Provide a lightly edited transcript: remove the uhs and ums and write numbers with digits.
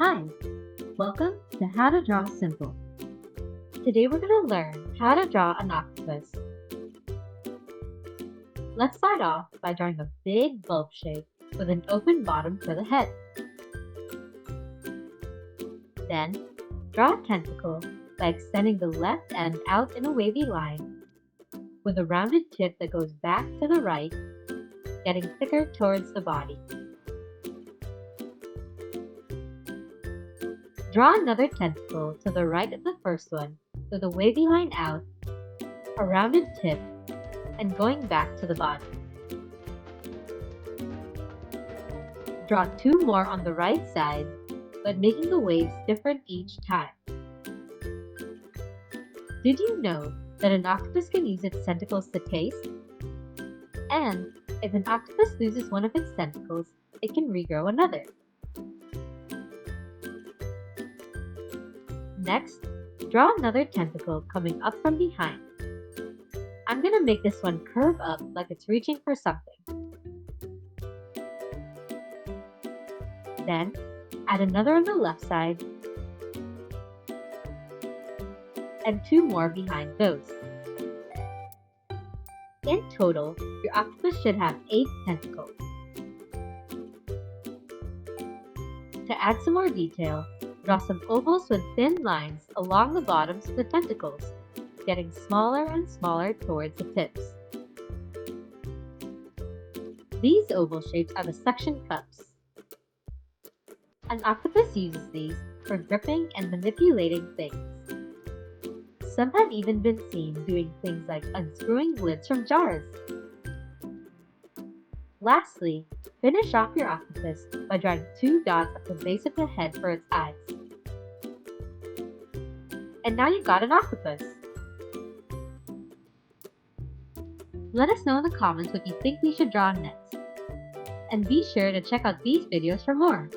Hi, welcome to How to Draw Simple. Today we're going to learn how to draw an octopus. Let's start off by drawing a big bulb shape with an open bottom for the head. Then, draw a tentacle by extending the left end out in a wavy line with a rounded tip that goes back to the right, getting thicker towards the body. Draw another tentacle to the right of the first one with a wavy line out, a rounded tip, and going back to the body. Draw two more on the right side, but making the waves different each time. Did you know that an octopus can use its tentacles to taste? And if an octopus loses one of its tentacles, it can regrow another. Next, draw another tentacle coming up from behind. I'm going to make this one curve up like it's reaching for something. Then, add another on the left side, and two more behind those. In total, your octopus should have 8 tentacles. To add some more detail, draw some ovals with thin lines along the bottoms of the tentacles, getting smaller and smaller towards the tips. These oval shapes are the suction cups. An octopus uses these for gripping and manipulating things. Some have even been seen doing things like unscrewing lids from jars. Lastly, finish off your octopus by drawing 2 dots at the base of the head for its eyes. And now you've got an octopus! Let us know in the comments what you think we should draw next. And be sure to check out these videos for more.